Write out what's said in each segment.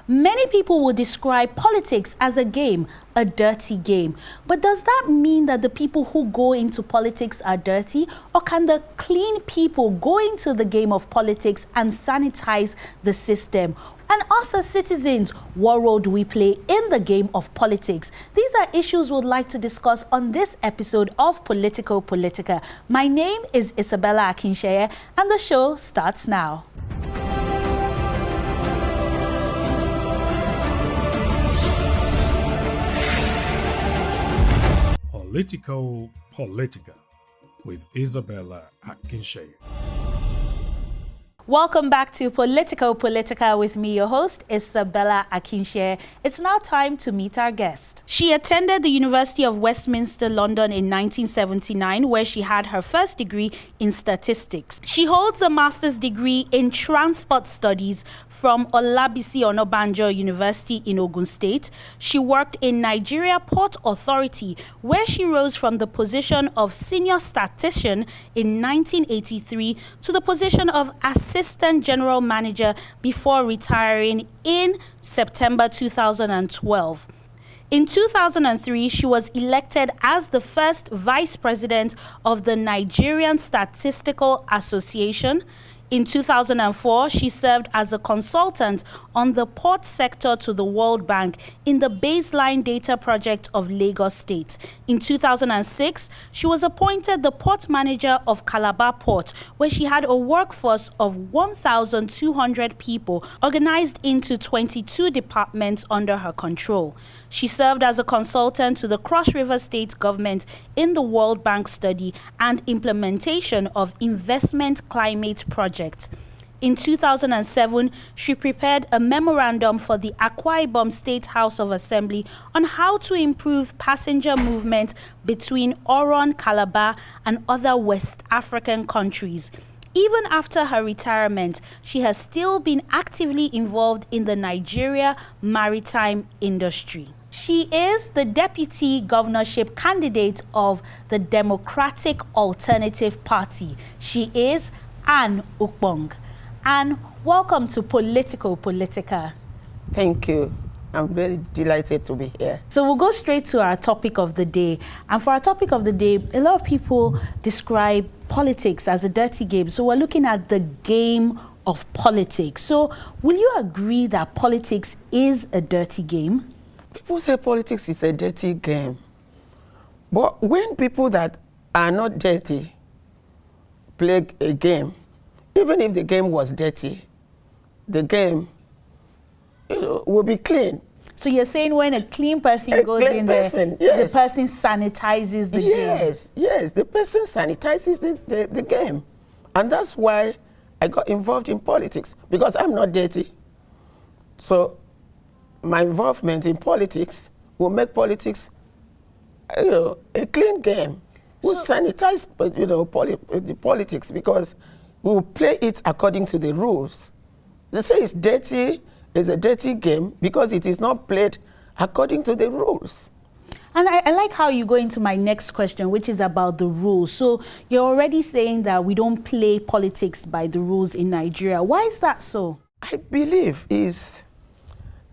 Many people will describe politics as a game, a dirty game. But does that mean that the people who go into politics are dirty? Or can the clean people go into the game of politics and sanitize the system? And us as citizens, what role do we play in the game of politics? These are issues we'd like to discuss on this episode of Politico Politica. My name is Isabella Akinseye, and the show starts now. Politico Politica with Isabella Akinseye. Welcome back to Politico Politica with me, your host, Isabella Akinseye. It's now time to meet our guest. She attended the University of Westminster, London in 1979, where she had her first degree in statistics. She holds a master's degree in transport studies from Olabisi Onabanjo University in Ogun State. She worked in Nigeria Port Authority, where she rose from the position of senior statistician in 1983 to the position of Assistant General Manager before retiring in September 2012. In 2003, she was elected as the first Vice President of the Nigerian Statistical Association. In 2004, she served as a consultant on the port sector to the World Bank in the Baseline Data Project of Lagos State. In 2006, she was appointed the port manager of Calabar Port, where she had a workforce of 1,200 people organized into 22 departments under her control. She served as a consultant to the Cross River State government in the World Bank study and implementation of investment climate project. In 2007, she prepared a memorandum for the AKWA IBOM State House of Assembly on how to improve passenger movement between Oron, Calabar, and other West African countries. Even after her retirement, she has still been actively involved in the Nigeria maritime industry. She is the deputy governorship candidate of the Democratic Alternative Party. She is Anne Ukpong. Anne, welcome to Politico Politica. Thank you. I'm very delighted to be here. So we'll go straight to our topic of the day. And for our topic of the day, a lot of people describe politics as a dirty game. So we're looking at the game of politics. So will you agree that politics is a dirty game? People say politics is a dirty game. But when people that are not dirty play a game, even if the game was dirty, the game will be clean. So you're saying when a clean person goes in there, the person sanitizes the game? Yes, the person sanitizes the game. And that's why I got involved in politics, because I'm not dirty. So my involvement in politics will make politics a clean game. We'll sanitize the politics, because we will play it according to the rules. They say it's dirty, it's a dirty game because it is not played according to the rules. And I like how you go into my next question, which is about the rules. So you're already saying that we don't play politics by the rules in Nigeria. Why is that so? I believe is...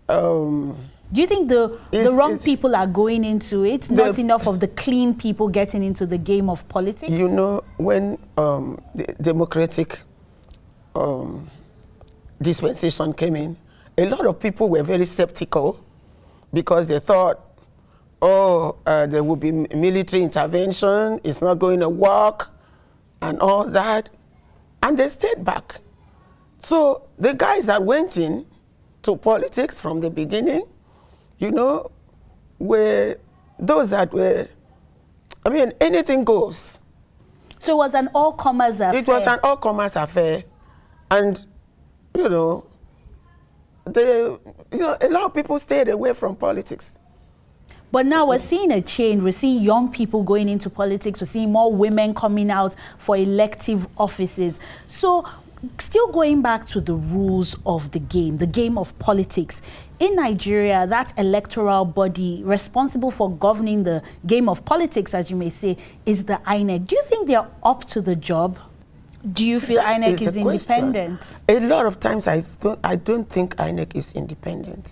do you think the wrong people are going into it, not enough of the clean people getting into the game of politics? You know, when the democratic dispensation came in, a lot of people were very skeptical because they thought, there will be military intervention, it's not going to work, and all that. And they stayed back. So the guys that went in to politics from the beginning, were those that were, anything goes. So it was an all-comers affair? It was an all-comers affair. And, a lot of people stayed away from politics. But now we're seeing a change. We're seeing young people going into politics. We're seeing more women coming out for elective offices. So still going back to the rules of the game of politics. In Nigeria, that electoral body responsible for governing the game of politics, as you may say, is the INEC. Do you think they're up to the job? Do you feel That INEC is is the question. independent? A lot of times I don't think INEC is independent.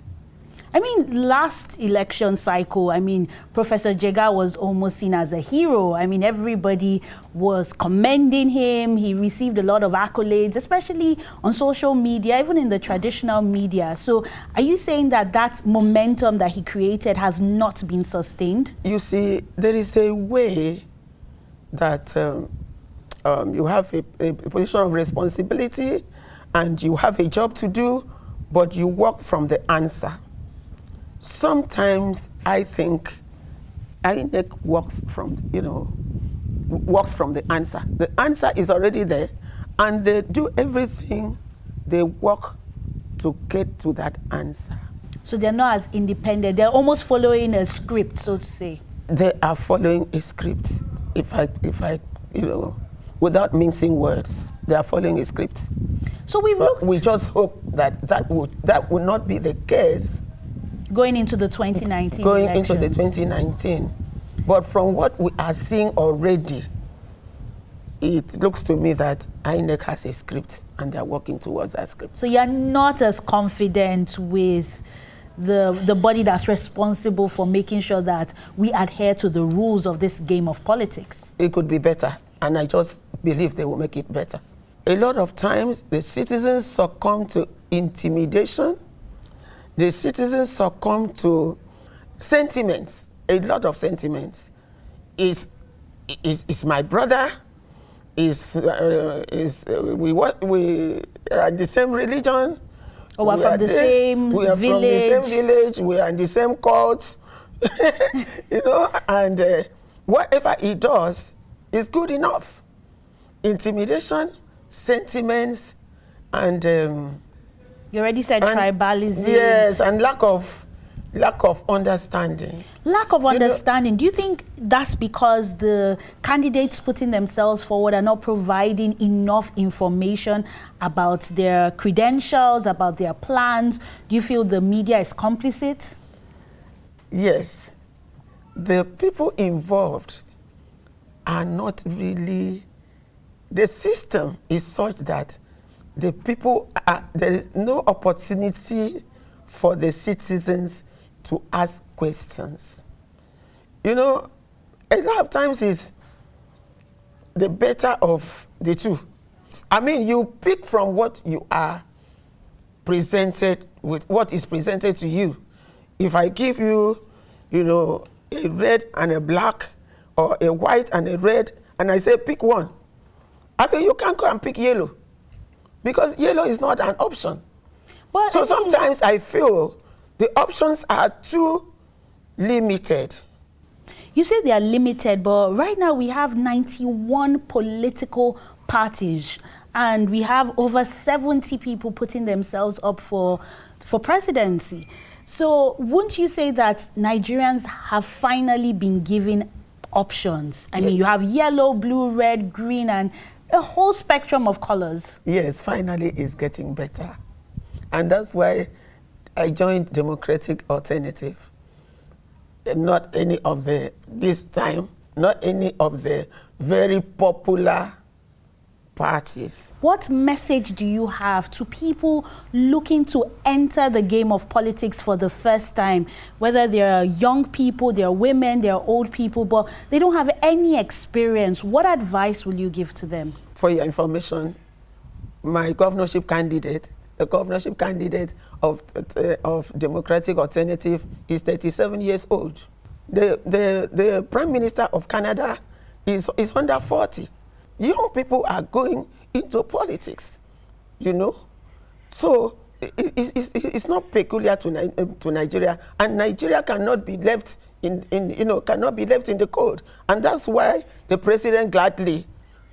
I mean, last election cycle, I mean, Professor Jega was almost seen as a hero. I mean, everybody was commending him. He received a lot of accolades, especially on social media, even in the traditional media. So are you saying that that momentum that he created has not been sustained? You see, there is a way that you have a position of responsibility and you have a job to do, but you work from the answer. Sometimes I think INEC works from the answer. The answer is already there, and they do everything, they work to get to that answer. So they're not as independent. They're almost following a script, so to say. They are following a script. If I without mincing words, they are following a script. So we just hope that would not be the case. Going into the 2019 Going elections. into the 2019. But from what we are seeing already, it looks to me that INEC has a script and they're working towards that script. So you're not as confident with the body that's responsible for making sure that we adhere to the rules of this game of politics? It could be better, and I just believe they will make it better. A lot of times, the citizens succumb to intimidation. The citizens succumb to sentiments, a lot of sentiments. Is my brother? We are in the same religion? Or we're from the same village? We are from the same village. We are in the same court. And whatever he does is good enough. Intimidation, sentiments, and you already said tribalism. Yes, and lack of understanding. Lack of understanding. Do you think that's because the candidates putting themselves forward are not providing enough information about their credentials, about their plans? Do you feel the media is complicit? Yes. The people involved are not really... The system is such that the people there is no opportunity for the citizens to ask questions. A lot of times it's the better of the two. I mean, you pick from what you are presented with, what is presented to you. If I give you, a red and a black, or a white and a red, and I say pick one, I mean, you can't go and pick yellow, because yellow is not an option. But so sometimes I feel the options are too limited. You say they are limited, but right now we have 91 political parties, and we have over 70 people putting themselves up for presidency. So wouldn't you say that Nigerians have finally been given options? I mean, you have yellow, blue, red, green, and a whole spectrum of colors. Yes, finally it's getting better. And that's why I joined Democratic Alternative. Not any of the very popular parties. What message do you have to people looking to enter the game of politics for the first time? Whether they're young people, they're women, they're old people, but they don't have any experience. What advice will you give to them? For your information, my governorship candidate, the governorship candidate of Democratic Alternative, is 37 years old. The Prime Minister of Canada is under 40. Young people are going into politics, So it's not peculiar to Nigeria, and Nigeria cannot be left in the cold. And that's why the president gladly,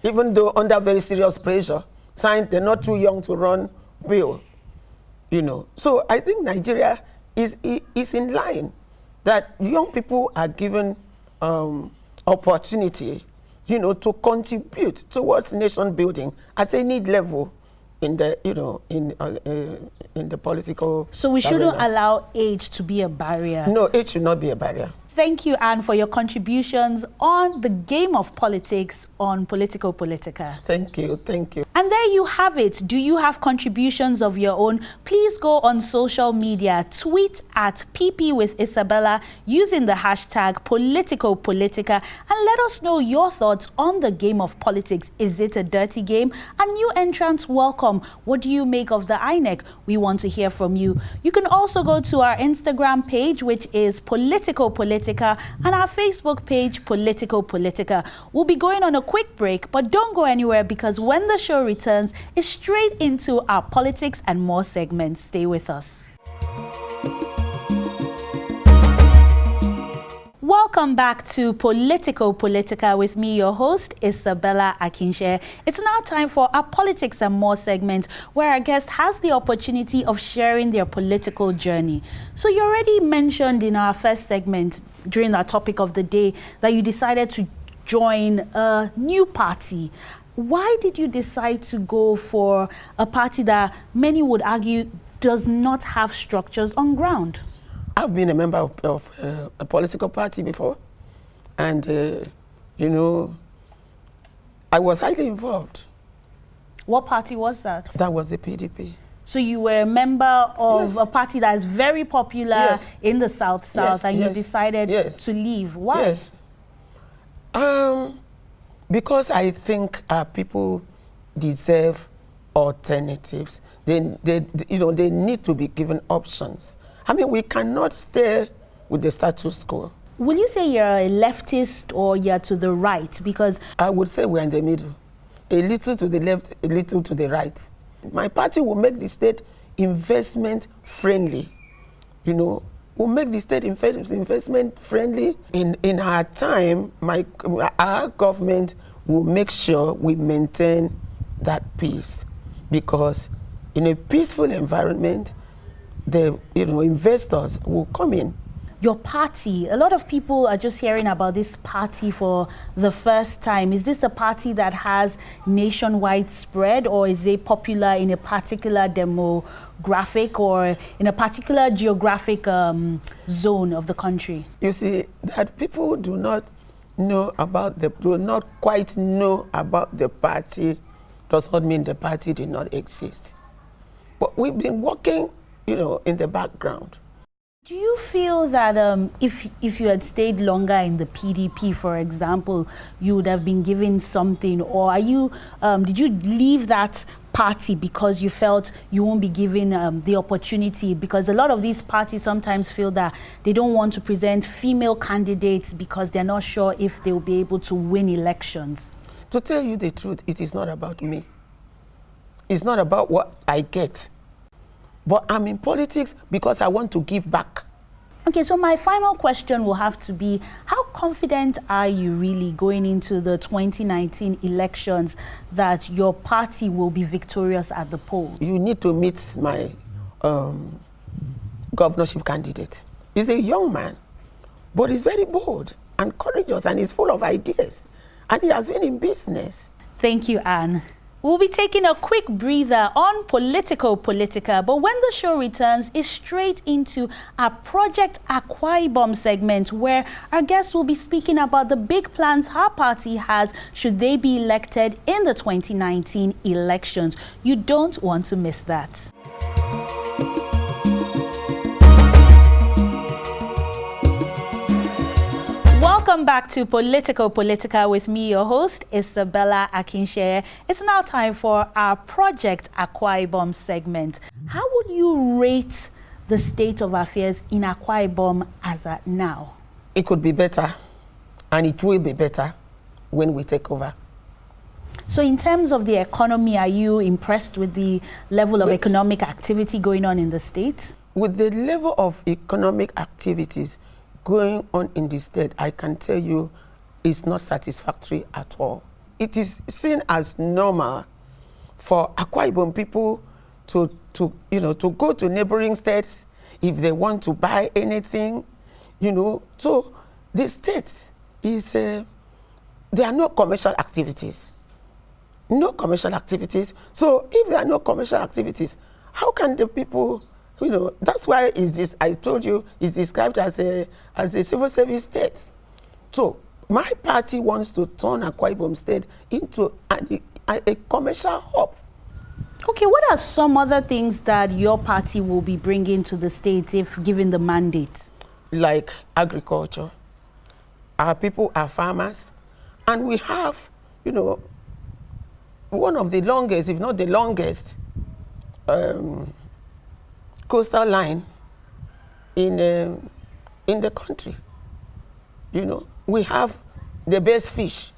even though under very serious pressure, signed the Not Too Young to Run bill. So I think Nigeria is in line, that young people are given opportunity, to contribute towards nation building at any level in the in the political. So we shouldn't allow age to be a barrier. No, age should not be a barrier. Thank you, Anne, for your contributions on the game of politics on Politico Politica. Thank you, thank you. And there you have it. Do you have contributions of your own? Please go on social media, tweet at PP with Isabella using the hashtag Politico Politica, and let us know your thoughts on the game of politics. Is it a dirty game? A new entrants, welcome. What do you make of the INEC? We want to hear from you. You can also go to our Instagram page, which is Politico Politica, and our Facebook page, Politico Politica. We'll be going on a quick break, but don't go anywhere, because when the show returns, it's straight into our politics and more segments. Stay with us. Welcome back to Politico Politica with me, your host, Isabella Akinseye. It's now time for our Politics and More segment, where our guest has the opportunity of sharing their political journey. So you already mentioned in our first segment, during our topic of the day, that you decided to join a new party. Why did you decide to go for a party that many would argue does not have structures on ground? I've been a member of a political party before, and you know, I was highly involved. What party was that? That was the PDP. So you were a member of Yes. a party that is very popular Yes. in the South, Yes, and you yes, decided yes. to leave. Why? Yes. Because I think people deserve alternatives. They need to be given options. I mean, we cannot stay with the status quo. Will you say you're a leftist or you're to the right? Because I would say we're in the middle. A little to the left, a little to the right. My party will make the state investment friendly. You know, will make the state investment friendly. In our time, our government will make sure we maintain that peace. Because in a peaceful environment, the investors will come in. your party, a lot of people are just hearing about this party for the first time. Is this a party that has nationwide spread, or is it popular in a particular demographic or in a particular geographic zone of the country? You see, that people do not quite know about the party does not mean the party did not exist. But we've been working, in the background. Do you feel that if you had stayed longer in the PDP, for example, you would have been given something, or did you leave that party because you felt you won't be given the opportunity? Because a lot of these parties sometimes feel that they don't want to present female candidates because they're not sure if they'll be able to win elections. To tell you the truth, it is not about me. It's not about what I get. But I'm in politics because I want to give back. Okay, so my final question will have to be, how confident are you really going into the 2019 elections that your party will be victorious at the polls? You need to meet my governorship candidate. He's a young man, but he's very bold and courageous, and he's full of ideas. And he has been in business. Thank you, Anne. We'll be taking a quick breather on Politico Politica, but when the show returns, it's straight into our Project AKWA IBOM segment, where our guests will be speaking about the big plans her party has should they be elected in the 2019 elections. You don't want to miss that. Welcome back to Politico Politica with me, your host, Isabella Akinseye. It's now time for our Project AKWA IBOM segment. How would you rate the state of affairs in AKWA IBOM as at now? It could be better, and it will be better when we take over. So in terms of the economy, are you impressed with the level of economic activity going on in the state? With the level of economic activities going on in the state, I can tell you it's not satisfactory at all. It is seen as normal for AKWA IBOM people to go to neighboring states if they want to buy anything, So the state is, there are no commercial activities. No commercial activities. So if there are no commercial activities, how can the people That's why I told you it's described as a civil service state. So my party wants to turn Akwa Ibom State into a commercial hub. Okay, what are some other things that your party will be bringing to the state if given the mandate? Like agriculture. Our people are farmers, and we have, one of the longest, if not the longest, coastal line in the country. We have the best fish.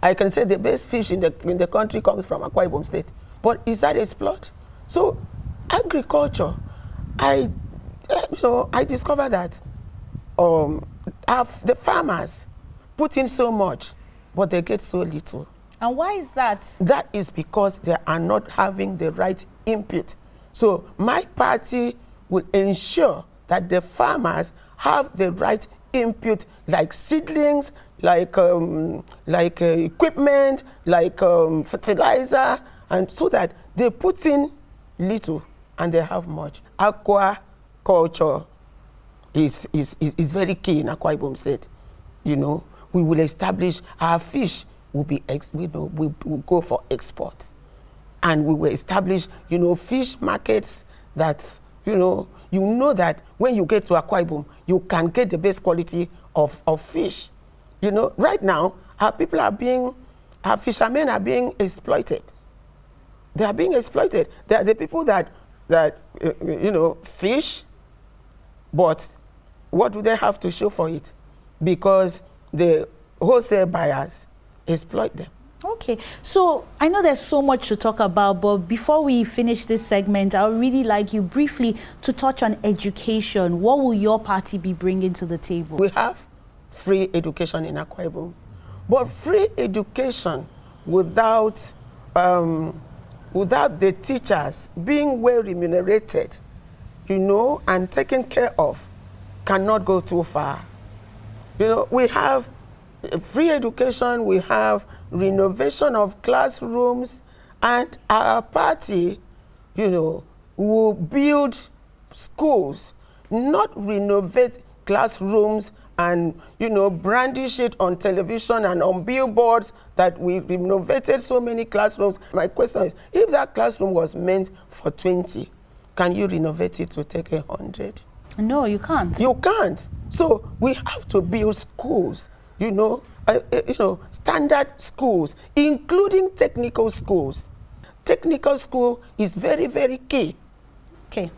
I can say the best fish in the country comes from Akwa Ibom State. But is that explored? So agriculture, I discovered that the farmers put in so much, but they get so little. And why is that? That is because they are not having the right input. So my party will ensure that the farmers have the right input, like seedlings, like equipment, like fertilizer, and so that they put in little and they have much. Aquaculture is very key in Akwa Ibom State. We will establish our fish will go for export, and we will establish fish markets that that when you get to Akwa Ibom, you can get the best quality of fish. Right now our fishermen are being exploited. They are being exploited. They are the people that fish, but what do they have to show for it? Because the wholesale buyers exploit them. Okay, so I know there's so much to talk about, but before we finish this segment, I would really like you briefly to touch on education. What will your party be bringing to the table? We have free education in Akwa Ibom, but free education without the teachers being well remunerated, and taken care of, cannot go too far. We have free education, we have renovation of classrooms, and our party, will build schools, not renovate classrooms and, brandish it on television and on billboards that we renovated so many classrooms. My question is, if that classroom was meant for 20, can you renovate it to take 100? No, you can't. You can't. So we have to build schools, standard schools, including technical schools. Technical school is very, very key. Okay.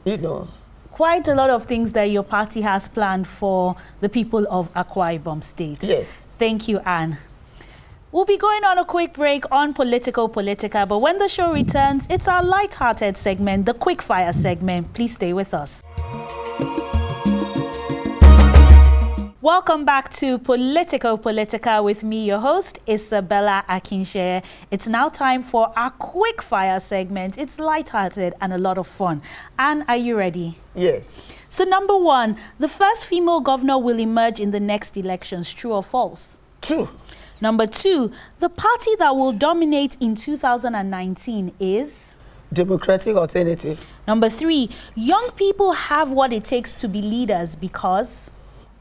Quite a lot of things that your party has planned for the people of Akwa Ibom State. Yes. Thank you, Anne. We'll be going on a quick break on Politico Politica, but when the show returns, it's our light-hearted segment, the Quickfire segment. Please stay with us. Welcome back to Politico Politica with me, your host, Isabella Akinseye. It's now time for our Quickfire segment. It's lighthearted and a lot of fun. Anne, are you ready? Yes. So number one, the first female governor will emerge in the next elections, true or false? True. Number two, the party that will dominate in 2019 is? Democratic Alternative. Number three, young people have what it takes to be leaders because?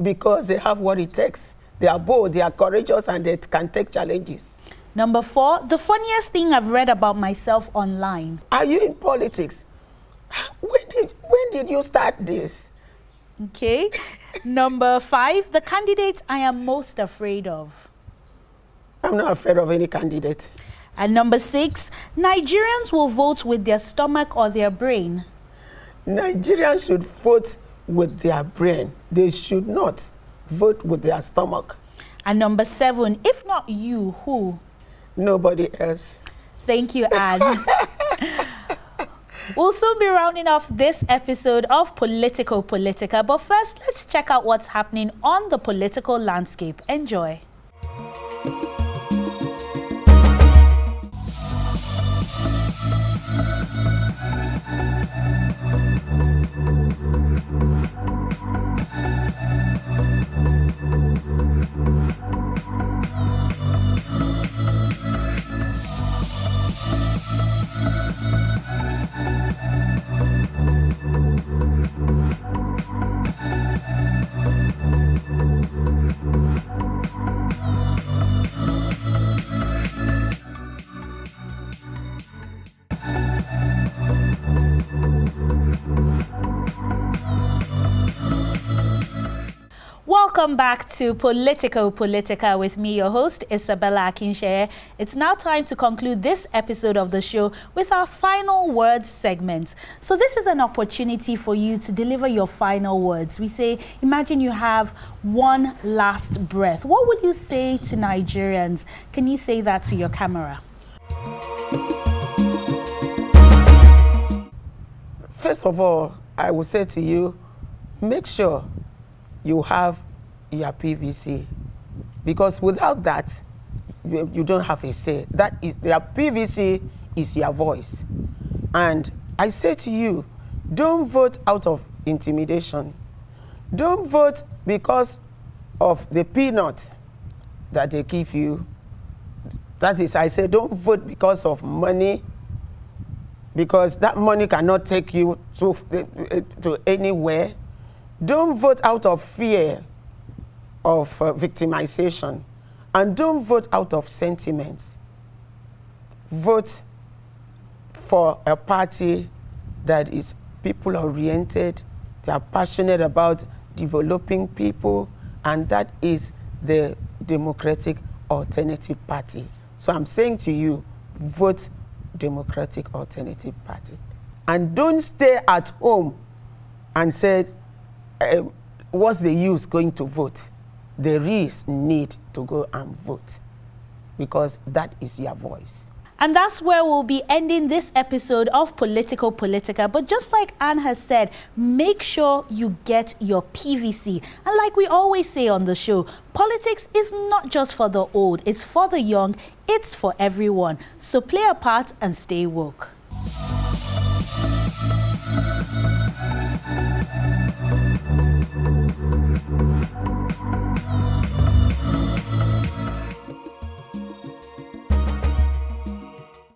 Because they have what it takes. They are bold, they are courageous, and they can take challenges. Number four, the funniest thing I've read about myself online. Are you in politics? When did you start this? Okay. Number five, the candidate I am most afraid of. I'm not afraid of any candidate. And number six, Nigerians will vote with their stomach or their brain. Nigerians should vote with their brain. They should not vote with their stomach. And number seven, if not you, who? Nobody else. Thank you, Anne. We'll soon be rounding off this episode of Politico Politica, but first, let's check out what's happening on the political landscape. Enjoy. Welcome back to Politico Politica with me, your host, Isabella Akinseye. It's now time to conclude this episode of the show with our final words segment. So this is an opportunity for you to deliver your final words. We say, imagine you have one last breath. What would you say to Nigerians? Can you say that to your camera? First of all, I will say to you, make sure you have your PVC, because without that, you don't have a say. That is, your PVC is your voice. And I say to you, don't vote out of intimidation. Don't vote because of the peanut that they give you. That is, I say, don't vote because of money, because that money cannot take you to anywhere. Don't vote out of fear of victimization, and don't vote out of sentiments. Vote for a party that is people-oriented, they are passionate about developing people, and that is the Democratic Alternative Party. So I'm saying to you, vote Democratic Alternative Party. And don't stay at home and say, what's the use going to vote? There is need to go and vote, because that is your voice. And that's where we'll be ending this episode of Politico Politica. But just like Anne has said, make sure you get your PVC. And like we always say on the show, politics is not just for the old, it's for the young, it's for everyone. So play a part and stay woke.